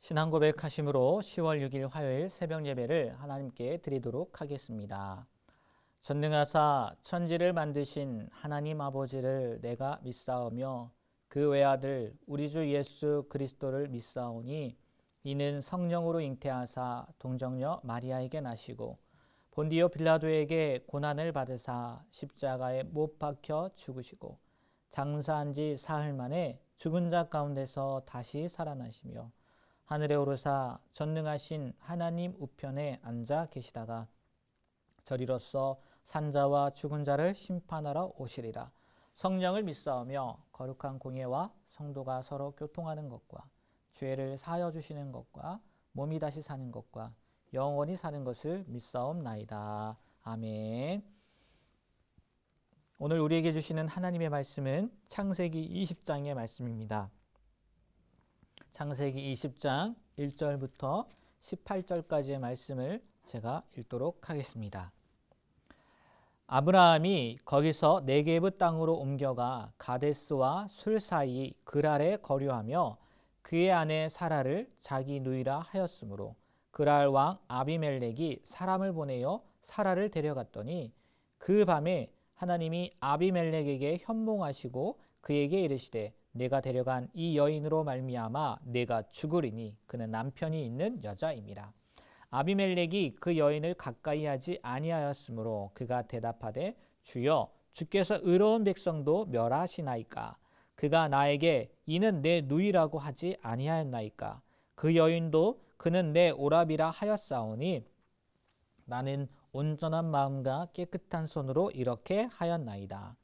신앙 고백하심으로 10월 6일 화요일 새벽 예배를 하나님께 드리도록 하겠습니다. 전능하사 천지를 만드신 하나님 아버지를 내가 믿사오며 그 외아들 우리 주 예수 그리스도를 믿사오니 이는 성령으로 잉태하사 동정녀 마리아에게 나시고 본디오 빌라도에게 고난을 받으사 십자가에 못 박혀 죽으시고 장사한 지 사흘 만에 죽은 자 가운데서 다시 살아나시며 하늘에 오르사 전능하신 하나님 우편에 앉아 계시다가 저리로서 산자와 죽은 자를 심판하러 오시리라. 성령을 믿사오며 거룩한 공예와 성도가 서로 교통하는 것과 죄를 사하여 주시는 것과 몸이 다시 사는 것과 영원히 사는 것을 믿사옵나이다. 아멘. 오늘 우리에게 주시는 하나님의 말씀은 창세기 20장의 말씀입니다. 창세기 20장 1절부터 18절까지의 말씀을 제가 읽도록 하겠습니다. 아브라함이 거기서 네게브 땅으로 옮겨가 가데스와 술 사이 그랄에 거류하며 그의 아내 사라를 자기 누이라 하였으므로 그랄 왕 아비멜렉이 사람을 보내어 사라를 데려갔더니 그 밤에 하나님이 아비멜렉에게 현몽하시고 그에게 이르시되 내가 데려간 이 여인으로 말미암아 내가 죽으리니 그는 남편이 있는 여자임이라. 아비멜렉이 그 여인을 가까이 하지 아니하였으므로 그가 대답하되 주여 주께서 의로운 백성도 멸하시나이까. 그가 나에게 이는 내 누이라고 하지 아니하였나이까. 그 여인도 그는 내 오라비라 하였사오니 나는 온전한 마음과 깨끗한 손으로 이렇게 하였나이다.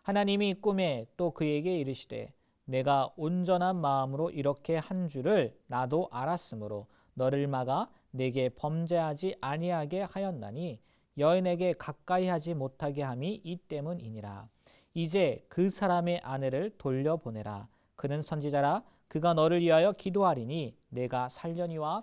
하나님이 꿈에 또 그에게 이르시되 내가 온전한 마음으로 이렇게 한 줄을 나도 알았으므로 너를 막아 내게 범죄하지 아니하게 하였나니 여인에게 가까이 하지 못하게 함이 이 때문이니라. 이제 그 사람의 아내를 돌려보내라. 그는 선지자라. 그가 너를 위하여 기도하리니 내가 살려니와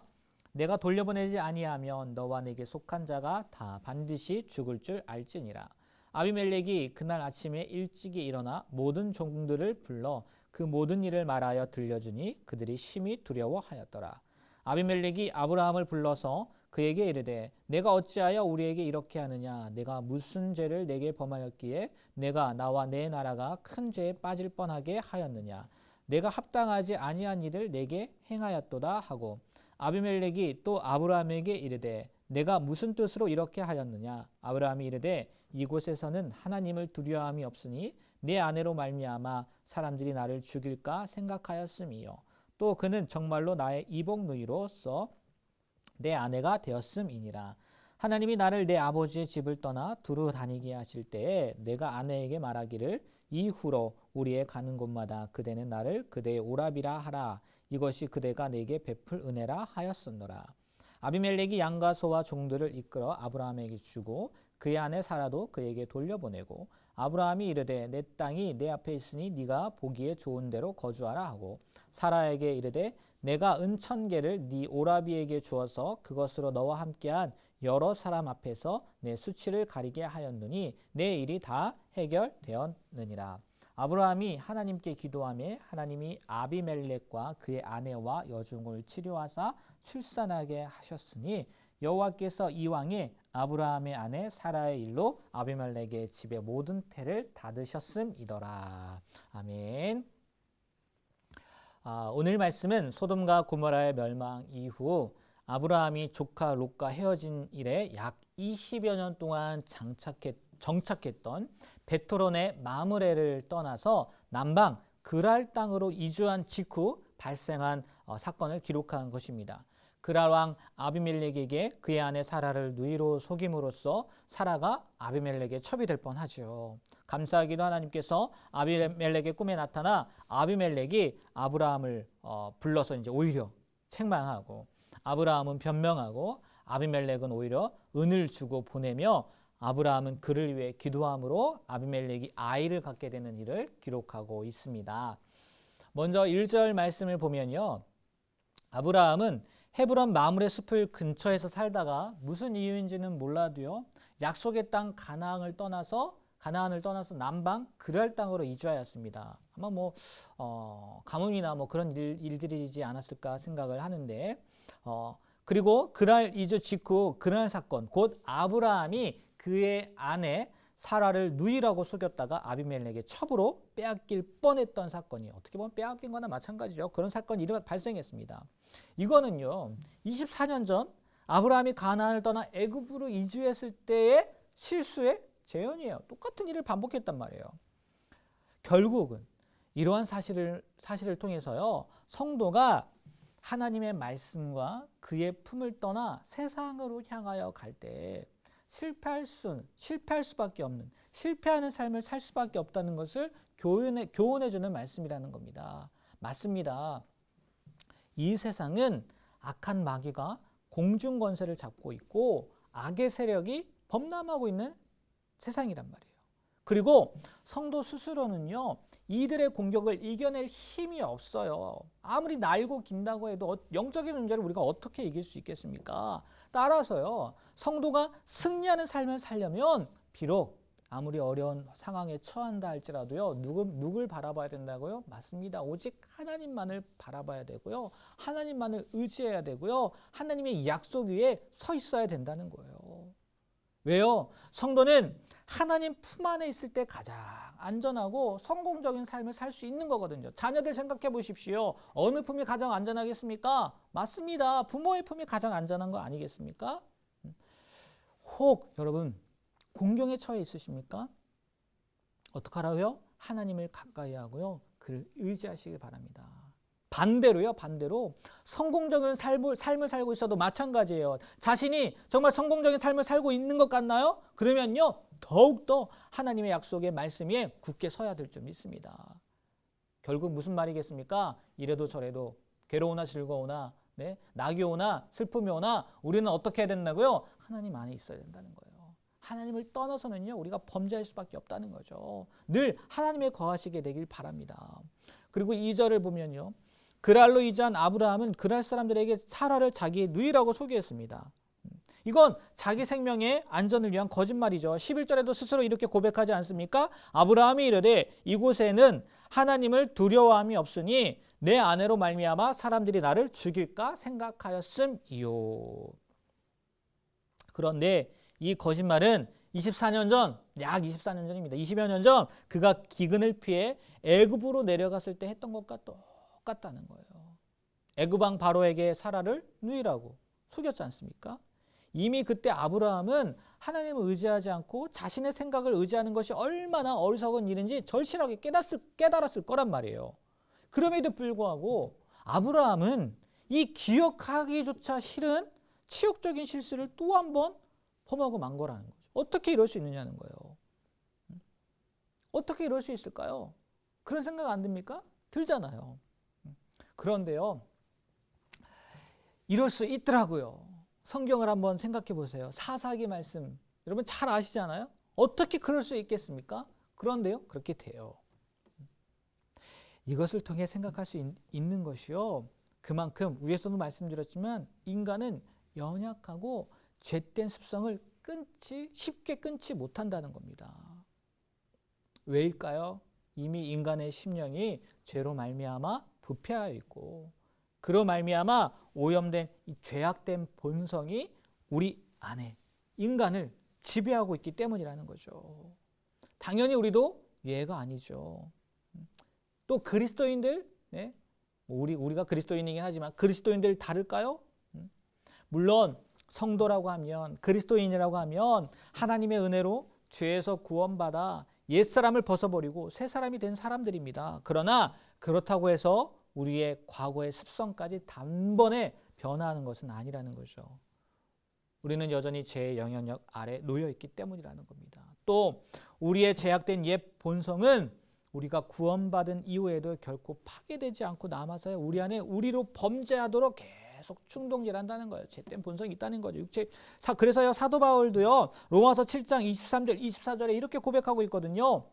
내가 돌려보내지 아니하면 너와 내게 속한 자가 다 반드시 죽을 줄 알지니라. 아비멜렉이 그날 아침에 일찍이 일어나 모든 종들을 불러 그 모든 일을 말하여 들려주니 그들이 심히 두려워하였더라. 아비멜렉이 아브라함을 불러서 그에게 이르되 내가 어찌하여 우리에게 이렇게 하느냐. 내가 무슨 죄를 내게 범하였기에 내가 나와 내 나라가 큰 죄에 빠질 뻔하게 하였느냐. 내가 합당하지 아니한 일을 내게 행하였도다 하고 아비멜렉이 또 아브라함에게 이르되 내가 무슨 뜻으로 이렇게 하였느냐. 아브라함이 이르되 이곳에서는 하나님을 두려워함이 없으니 내 아내로 말미암아 사람들이 나를 죽일까 생각하였음이요. 또 그는 정말로 나의 이복 누이로서 내 아내가 되었음이니라. 하나님이 나를 내 아버지의 집을 떠나 두루 다니게 하실 때에 내가 아내에게 말하기를 이후로 우리의 가는 곳마다 그대는 나를 그대의 오라비라 하라. 이것이 그대가 내게 베풀 은혜라 하였었노라. 아비멜렉이 양과 소와 종들을 이끌어 아브라함에게 주고 그의 아내 사라도 그에게 돌려보내고 아브라함이 이르되 내 땅이 내 앞에 있으니 네가 보기에 좋은 데로 거주하라 하고 사라에게 이르되 내가 은 1000개를 네 오라비에게 주어서 그것으로 너와 함께한 여러 사람 앞에서 내 수치를 가리게 하였느니 내 일이 다 해결되었느니라. 아브라함이 하나님께 기도하며 하나님이 아비멜렉과 그의 아내와 여종을 치료하사 출산하게 하셨으니 여호와께서 이왕에 아브라함의 아내 사라의 일로 아비멜렉의 집의 모든 태를 닫으셨음이더라. 아멘. 오늘 말씀은 소돔과 고모라의 멸망 이후 아브라함이 조카 롯과 헤어진 이래 약 20여 년 동안 정착했던 베토론의 마므레를 떠나서 남방 그랄 땅으로 이주한 직후 발생한 사건을 기록한 것입니다. 그랄 왕 아비멜렉에게 그의 아내 사라를 누이로 속임으로써 사라가 아비멜렉의 첩이 될 뻔하죠. 감사하기도 하나님께서 아비멜렉의 꿈에 나타나 아비멜렉이 아브라함을 불러서 이제 오히려 책망하고 아브라함은 변명하고 아비멜렉은 오히려 은을 주고 보내며 아브라함은 그를 위해 기도함으로 아비멜렉이 아이를 갖게 되는 일을 기록하고 있습니다. 먼저 1절 말씀을 보면요. 아브라함은 헤브론 마므레 숲을 근처에서 살다가 무슨 이유인지는 몰라도요. 약속의 땅 가나안을 떠나서 남방 그랄 땅으로 이주하였습니다. 아마 뭐 가뭄이나 뭐 그런 일들이지 않았을까 생각을 하는데 그리고 그날 2주 직후 그날 사건 곧 아브라함이 그의 아내 사라를 누이라고 속였다가 아비멜렉의 첩으로 빼앗길 뻔했던 사건이 어떻게 보면 빼앗긴 거나 마찬가지죠. 그런 사건이 발생했습니다. 이거는요. 24년 전 아브라함이 가나안을 떠나 애굽으로 이주했을 때의 실수의 재현이에요. 똑같은 일을 반복했단 말이에요. 결국은 이러한 사실을 통해서요. 성도가 하나님의 말씀과 그의 품을 떠나 세상으로 향하여 갈 때 실패할 수밖에 없는, 실패하는 삶을 살 수밖에 없다는 것을 교훈해주는 말씀이라는 겁니다. 맞습니다. 이 세상은 악한 마귀가 공중 권세를 잡고 있고 악의 세력이 범람하고 있는 세상이란 말이에요. 그리고 성도 스스로는요. 이들의 공격을 이겨낼 힘이 없어요. 아무리 날고 긴다고 해도 영적인 문제를 우리가 어떻게 이길 수 있겠습니까? 따라서요. 성도가 승리하는 삶을 살려면 비록 아무리 어려운 상황에 처한다 할지라도요. 누굴 바라봐야 된다고요? 맞습니다. 오직 하나님만을 바라봐야 되고요. 하나님만을 의지해야 되고요. 하나님의 약속 위에 서 있어야 된다는 거예요. 왜요? 성도는 하나님 품 안에 있을 때 가장 안전하고 성공적인 삶을 살 수 있는 거거든요. 자녀들 생각해 보십시오. 어느 품이 가장 안전하겠습니까? 맞습니다. 부모의 품이 가장 안전한 거 아니겠습니까? 혹 여러분 공경에 처해 있으십니까? 어떡하라고요? 하나님을 가까이 하고요. 그를 의지하시길 바랍니다. 반대로 성공적인 삶을 살고 있어도 마찬가지예요. 자신이 정말 성공적인 삶을 살고 있는 것 같나요? 그러면요. 더욱더 하나님의 약속의 말씀 위에 굳게 서야 될 점 있습니다. 결국 무슨 말이겠습니까? 이래도 저래도 괴로우나 즐거우나 낙이 오나 슬픔이 오나 우리는 어떻게 해야 된다고요? 하나님 안에 있어야 된다는 거예요. 하나님을 떠나서는요. 우리가 범죄할 수밖에 없다는 거죠. 늘 하나님에 거하시게 되길 바랍니다. 그리고 2절을 보면요. 그랄로 이주한 아브라함은 그랄 사람들에게 사라를 자기의 누이라고 소개했습니다. 이건 자기 생명의 안전을 위한 거짓말이죠. 11절에도 스스로 이렇게 고백하지 않습니까? 아브라함이 이르되 이곳에는 하나님을 두려워함이 없으니 내 아내로 말미암아 사람들이 나를 죽일까 생각하였음이요. 그런데 이 거짓말은 24년 전, 약 24년 전입니다. 20여 년 전 그가 기근을 피해 애굽으로 내려갔을 때 했던 것과 똑같다는 거예요. 애굽왕 바로에게 사라를 누이라고 속였지 않습니까? 이미 그때 아브라함은 하나님을 의지하지 않고 자신의 생각을 의지하는 것이 얼마나 어리석은 일인지 절실하게 깨달았을 거란 말이에요. 그럼에도 불구하고 아브라함은 이 기억하기조차 싫은 치욕적인 실수를 또 한 번 범하고 만 거라는 거죠. 어떻게 이럴 수 있느냐는 거예요. 어떻게 이럴 수 있을까요? 그런 생각 안 듭니까? 들잖아요. 그런데요. 이럴 수 있더라고요. 성경을 한번 생각해 보세요. 사사기 말씀 여러분 잘 아시잖아요. 어떻게 그럴 수 있겠습니까? 그런데요. 그렇게 돼요. 이것을 통해 생각할 수 있는 것이요. 그만큼 위에서도 말씀드렸지만 인간은 연약하고 죄된 습성을 쉽게 끊지 못한다는 겁니다. 왜일까요? 이미 인간의 심령이 죄로 말미암아 부패하여 있고 그로 말미암아 오염된 이 죄악된 본성이 우리 안에 인간을 지배하고 있기 때문이라는 거죠. 당연히 우리도 예가 아니죠. 또 그리스도인들, 우리가 그리스도인이긴 하지만 그리스도인들 다를까요? 물론 성도라고 하면 그리스도인이라고 하면 하나님의 은혜로 죄에서 구원받아 옛사람을 벗어버리고 새 사람이 된 사람들입니다. 그러나 그렇다고 해서 우리의 과거의 습성까지 단번에 변화하는 것은 아니라는 거죠. 우리는 여전히 죄의 영향력 아래 놓여 있기 때문이라는 겁니다. 또 우리의 죄악된 옛 본성은 우리가 구원받은 이후에도 결코 파괴되지 않고 남아서 우리 안에 우리로 범죄하도록 계속 충동질한다는 거예요. 죄된 본성이 있다는 거죠. 그래서요 사도 바울도요 로마서 7장 23절 24절에 이렇게 고백하고 있거든요.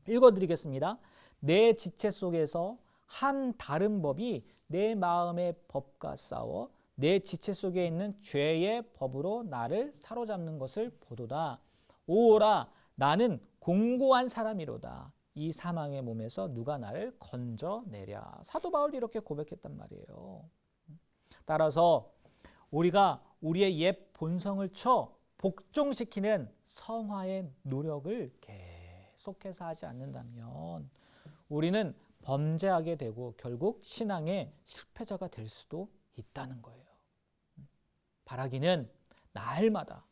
읽어드리겠습니다. 내 지체 속에서 한 다른 법이 내 마음의 법과 싸워 내 지체 속에 있는 죄의 법으로 나를 사로잡는 것을 보도다. 오라 나는 공고한 사람이로다. 이 사망의 몸에서 누가 나를 건져내랴. 사도 바울이 이렇게 고백했단 말이에요. 따라서 우리가 우리의 옛 본성을 복종시키는 성화의 노력을 계속해서 하지 않는다면 우리는 범죄하게 되고 결국 신앙의 실패자가 될 수도 있다는 거예요. 바라기는 날마다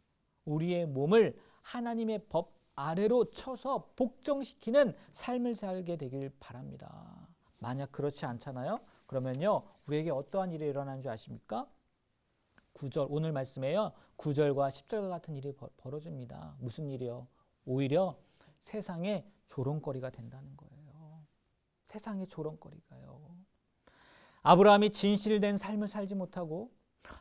우리의 몸을 하나님의 법 아래로 쳐서 복종시키는 삶을 살게 되길 바랍니다. 만약 그렇지 않잖아요? 그러면요, 우리에게 어떠한 일이 일어나는 줄 아십니까? 9절, 오늘 말씀에요. 9절과 10절과 같은 일이 벌어집니다. 무슨 일이요? 오히려 세상의 조롱거리가 된다는 거예요. 세상의 조롱거리가요. 아브라함이 진실된 삶을 살지 못하고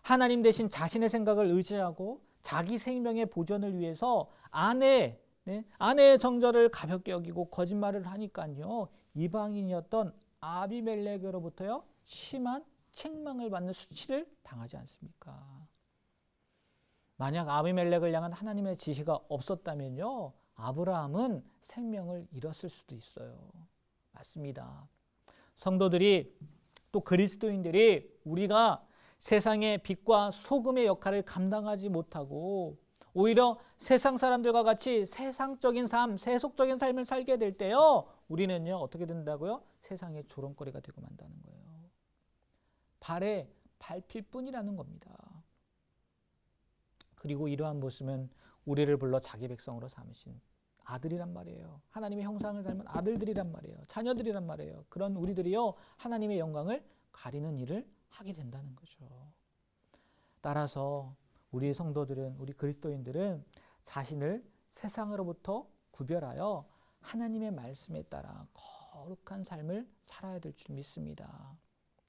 하나님 대신 자신의 생각을 의지하고 자기 생명의 보존을 위해서 아내의 정절을 가볍게 여기고 거짓말을 하니까요. 이방인이었던 아비멜렉으로부터요. 심한 책망을 받는 수치를 당하지 않습니까? 만약 아비멜렉을 향한 하나님의 지시가 없었다면요. 아브라함은 생명을 잃었을 수도 있어요. 맞습니다. 성도들이 또 그리스도인들이 우리가 세상의 빛과 소금의 역할을 감당하지 못하고 오히려 세상 사람들과 같이 세상적인 삶, 세속적인 삶을 살게 될 때요. 우리는요. 어떻게 된다고요? 세상의 조롱거리가 되고 만다는 거예요. 발에 밟힐 뿐이라는 겁니다. 그리고 이러한 모습은 우리를 불러 자기 백성으로 삼으신 아들이란 말이에요. 하나님의 형상을 닮은 아들들이란 말이에요. 자녀들이란 말이에요. 그런 우리들이요. 하나님의 영광을 가리는 일을 하게 된다는 거죠. 따라서 우리 성도들은, 우리 그리스도인들은 자신을 세상으로부터 구별하여 하나님의 말씀에 따라 거룩한 삶을 살아야 될 줄 믿습니다.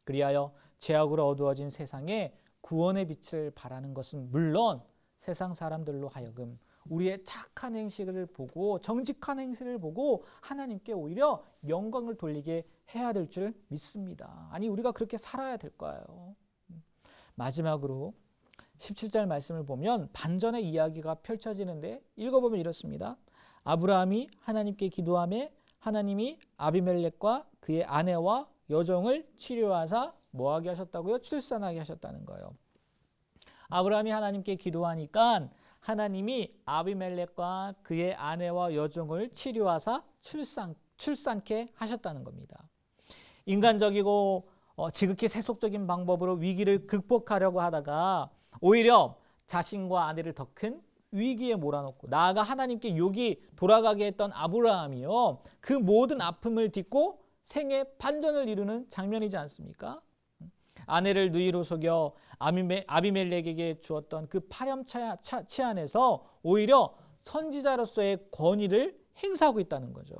그리하여 죄악으로 어두워진 세상에 구원의 빛을 발하는 것은 물론 세상 사람들로 하여금 우리의 착한 행실을 보고 정직한 행실을 보고 하나님께 오히려 영광을 돌리게 해야 될 줄 믿습니다. 아니 우리가 그렇게 살아야 될 거예요. 마지막으로 17절 말씀을 보면 반전의 이야기가 펼쳐지는데 읽어보면 이렇습니다. 아브라함이 하나님께 기도하며 하나님이 아비멜렉과 그의 아내와 여종을 치료하사 뭐하게 하셨다고요? 출산하게 하셨다는 거예요. 아브라함이 하나님께 기도하니까 하나님이 아비멜렉과 그의 아내와 여종을 치료하사 출산케 하셨다는 겁니다. 인간적이고 지극히 세속적인 방법으로 위기를 극복하려고 하다가 오히려 자신과 아내를 더 큰 위기에 몰아넣고 나아가 하나님께 욕이 돌아가게 했던 아브라함이요. 그 모든 아픔을 딛고 생애 반전을 이루는 장면이지 않습니까? 아내를 누이로 속여 아비멜렉에게 주었던 그 파렴치한에서 오히려 선지자로서의 권위를 행사하고 있다는 거죠.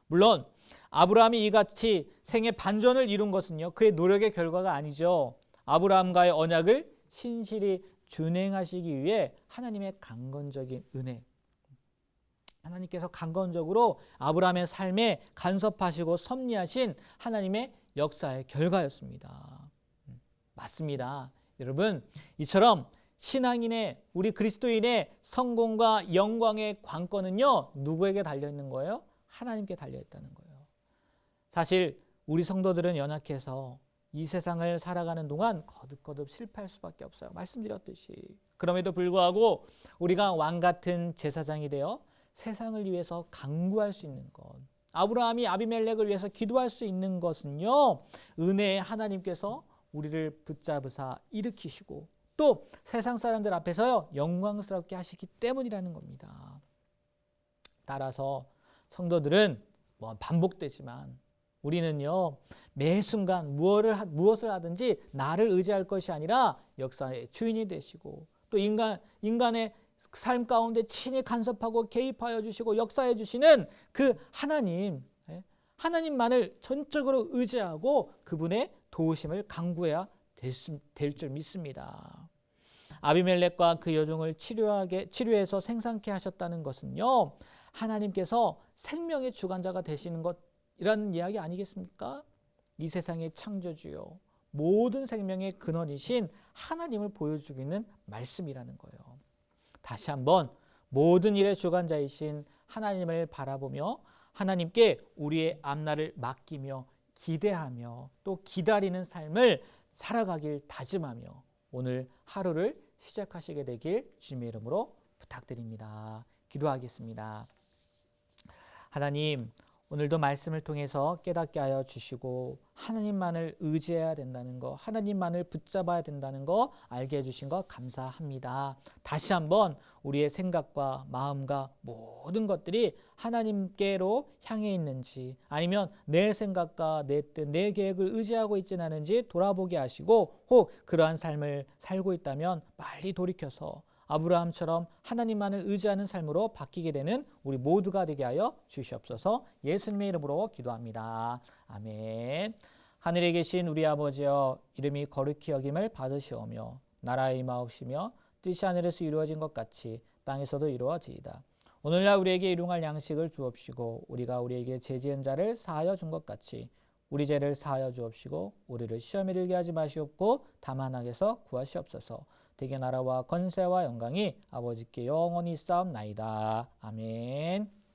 물론 아브라함이 이같이 생애 반전을 이룬 것은요. 그의 노력의 결과가 아니죠. 아브라함과의 언약을 신실히 준행하시기 위해 하나님의 강건적인 은혜, 하나님께서 강건적으로 아브라함의 삶에 간섭하시고 섭리하신 하나님의 역사의 결과였습니다. 맞습니다. 여러분, 이처럼 신앙인의 우리 그리스도인의 성공과 영광의 관건은요. 누구에게 달려있는 거예요? 하나님께 달려있다는 거예요. 사실 우리 성도들은 연약해서 이 세상을 살아가는 동안 거듭거듭 실패할 수밖에 없어요. 말씀드렸듯이. 그럼에도 불구하고 우리가 왕같은 제사장이 되어 세상을 위해서 간구할 수 있는 것, 아브라함이 아비멜렉을 위해서 기도할 수 있는 것은요. 은혜의 하나님께서 우리를 붙잡으사 일으키시고 또 세상 사람들 앞에서요. 영광스럽게 하시기 때문이라는 겁니다. 따라서 성도들은 반복되지만 우리는요. 매 순간 무엇을 하든지 나를 의지할 것이 아니라 역사의 주인이 되시고 또 인간의 삶 가운데 친히 간섭하고 개입하여 주시고 역사해 주시는 그 하나님만을 전적으로 의지하고 그분의 도우심을 간구해야 될 줄 믿습니다. 아비멜렉과 그 여종을 치료해서 생산케 하셨다는 것은요. 하나님께서 생명의 주관자가 되시는 것이라는 이야기 아니겠습니까? 이 세상의 창조주요 모든 생명의 근원이신 하나님을 보여주고 있는 말씀이라는 거예요. 다시 한번 모든 일의 주관자이신 하나님을 바라보며 하나님께 우리의 앞날을 맡기며 기대하며 또 기다리는 삶을 살아가길 다짐하며 오늘 하루를 시작하시게 되길 주님의 이름으로 부탁드립니다. 기도하겠습니다. 하나님, 오늘도 말씀을 통해서 깨닫게 하여 주시고 하나님만을 의지해야 된다는 거, 하나님만을 붙잡아야 된다는 거 알게 해주신 것 감사합니다. 다시 한번 우리의 생각과 마음과 모든 것들이 하나님께로 향해 있는지 아니면 내 생각과 내 뜻, 내 계획을 의지하고 있지는 않은지 돌아보게 하시고 혹 그러한 삶을 살고 있다면 빨리 돌이켜서 아브라함처럼 하나님만을 의지하는 삶으로 바뀌게 되는 우리 모두가 되게 하여 주시옵소서. 예수님의 이름으로 기도합니다. 아멘. 하늘에 계신 우리 아버지여, 이름이 거룩히 여김을 받으시오며 나라의 임하옵시며 뜻이 하늘에서 이루어진 것 같이 땅에서도 이루어지이다. 오늘날 우리에게 일용할 양식을 주옵시고 우리가 우리에게 죄지은 자를 사하여 준 것 같이 우리 죄를 사하여 주옵시고 우리를 시험에 들게 하지 마시옵고 다만 악에서 구하시옵소서. 대개 나라와 권세와 영광이 아버지께 영원히 있사옵나이다. 아멘.